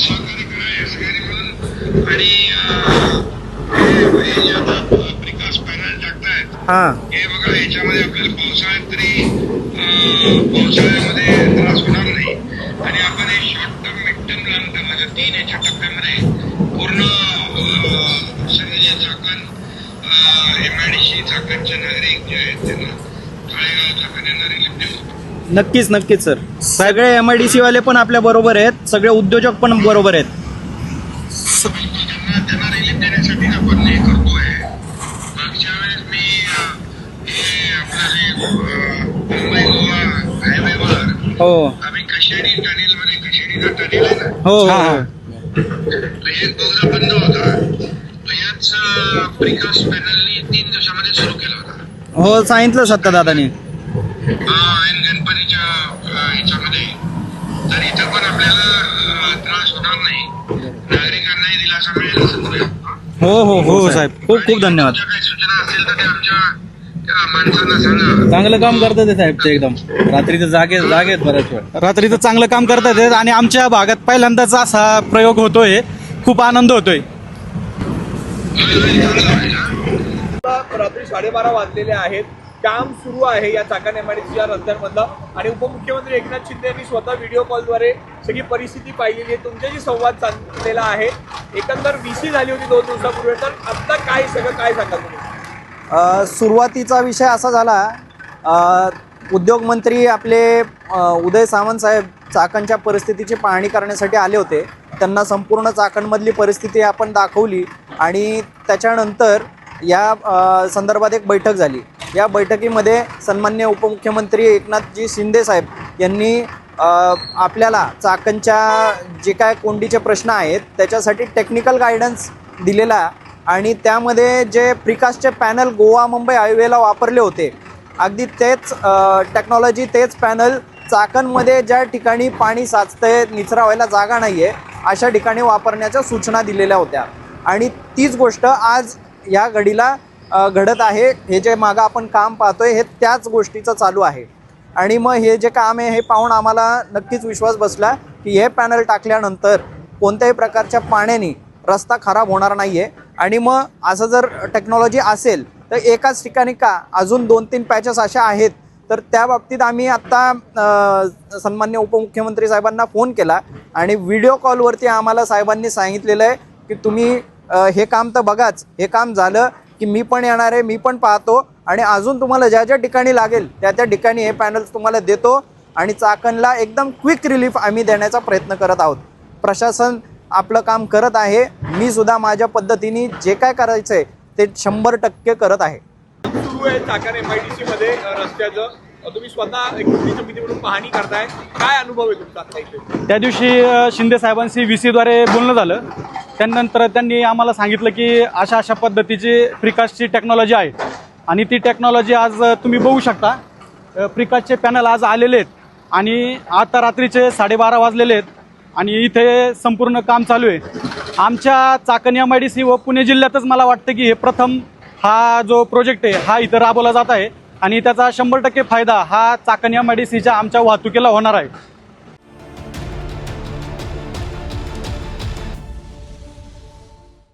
सहकार्य करा सगळ्यांनी मिळून. आणि हे आता प्रिकास्ट पॅनल टाकतायत हे बघा, याच्यामध्ये आपल्याला पावसाळ्यात तरी पावसाळ्यामध्ये त्रास होणार नाही. आणि आपण हे short term, mid term, long term अशा 3 याच्या टप्प्यामध्ये पूर्ण सगळे जे चाकण MIDC चाकणचे नागरिक जे आहेत त्यांना काळेगाव चाकण यांना रिलीफ देऊ. नक्कीच सर. सगळे MIDC वाले पण आपल्या बरोबर आहेत, सगळे उद्योजक पण बरोबर आहेत. त्यांना रिलीफ देण्यासाठी आपण हे करतोय. मागच्या वेळेस मी हे आपलं मुंबई गोवा हायवेवर हो आम्ही कशेडी टनेल मध्ये, कशेडीचा टनेल आहे ना, हो तो एक बोगदा बंद होता. तो याच प्रिकास्ट पॅनलनी 3 दिवसामध्ये सुरू केला होता. हो, सांगितलं सत्तादादांनी. आणि गणपतीच्या ह्याच्यामध्ये तर इथं पण आपल्याला त्रास होणार नाही, नागरिकांनाही दिलासा मिळेल असं करूया. हो साहेब, खूप धन्यवाद. काही सूचना असेल तर ते आमच्या माणसांना सांगा. चांगलं काम करतात ते साहेब, ते एकदम रात्रीचं जागेत बऱ्याच वेळ रात्रीचं चांगलं काम करतात ते. आणि आमच्या भागात पहिल्यांदाच असा प्रयोग होतोय, खूप आनंद होतोय. रात्री 12:30 वाजलेले आहेत. काम सुरू आहे या चाकण MIDCच्या रस्त्यांमधलं. आणि उपमुख्यमंत्री एकनाथ शिंदे यांनी स्वतः व्हिडिओ कॉलद्वारे सगळी परिस्थिती पाहिलेली आहे. तुमच्याशी संवाद चाललेला आहे. एकंदर VC झाली होती 2 दिवसापूर्वी, तर आता काय सांगाल तुम्ही? सुरुवातीचा विषय असा झाला, उद्योगमंत्री आपले उदय सामंत साहेब चाकणच्या परिस्थितीची पाहणी करण्यासाठी आले होते. त्यांना संपूर्ण चाकणमधली परिस्थिती आपण दाखवली आणि त्याच्यानंतर या संदर्भात एक बैठक झाली. या बैठकीमध्ये सन्माननीय उपमुख्यमंत्री एकनाथजी शिंदे साहेब यांनी आपल्याला चाकणच्या जे काय कोंडीचे प्रश्न आहेत त्याच्यासाठी टेक्निकल गायडन्स दिलेला. आणि त्यामध्ये जे प्रिकास्टचे पॅनल गोवा मुंबई हायवेला वापरले होते, अगदी तेच टेक्नॉलॉजी, तेच पॅनल चाकणमध्ये ज्या ठिकाणी पाणी साचतंय, निचरा व्हायला जागा नाही आहे, अशा ठिकाणी वापरण्याच्या सूचना दिलेल्या होत्या. आणि तीच गोष्ट आज या घडीला घडत आहे. हे जे मागं आपण काम पाहतोय हे त्याच गोष्टीचं चालू आहे. आणि मग हे जे काम आहे हे पाहून आम्हाला नक्कीच विश्वास बसला की हे पॅनल टाकल्यानंतर कोणत्याही प्रकारच्या पाण्याने रस्ता खराब होणार नाही आहे. आणि मग असं जर टेक्नॉलॉजी असेल तर एकाच ठिकाणी का अजून 2-3 पॅचेस अशा आहेत. तर त्या बाबतीत आम्ही आत्ता सन्मान्य उपमुख्यमंत्री साहेबांना फोन केला आणि व्हिडिओ कॉलवरती आम्हाला साहेबांनी सांगितलेलं आहे की तुम्ही हे काम तर बघाच, हे काम झालं की मी पण येणार आहे, मी पण पाहतो आणि अजून तुम्हाला ज्या ज्या ठिकाणी लागेल त्या ठिकाणी हे पॅनल्स तुम्हाला देतो. आणि चाकणला एकदम क्विक रिलीफ आम्ही देण्याचा प्रयत्न करत आहोत. प्रशासन आपलं काम करत आहे. मी सुद्धा माझ्या पद्धतीने जे काय करायचं आहे ते 100% करत आहे. सुरू आहे चाकण MIDC मध्ये रस्त्याचं. तुम्ही स्वतः एक कृती समिती म्हणून पाहणी करताय, काय अनुभव आहे तुमचा आता इथे? त्या दिवशी शिंदे साहेबांशी VC द्वारे बोलणं झालं. त्यानंतर त्यांनी आम्हाला सांगितलं की अशा पद्धतीची प्रिकास्टची टेक्नॉलॉजी आहे आणि ती टेक्नॉलॉजी आज तुम्ही बघू शकता. प्रिकास्टचे पॅनल आज आलेले आहेत आणि आता रात्रीचे 12:30 वाजलेले आहेत आणि इथे संपूर्ण काम चालू आहे. आमच्या चाकण MIDC व पुणे जिल्ह्यातच मला वाटतं की हे प्रथम हा जो प्रोजेक्ट आहे हा इथं राबवला जात आहे आणि त्याचा 100% फायदा हा चाकण MIDCच्या आमच्या वाहतुकीला होणार आहे.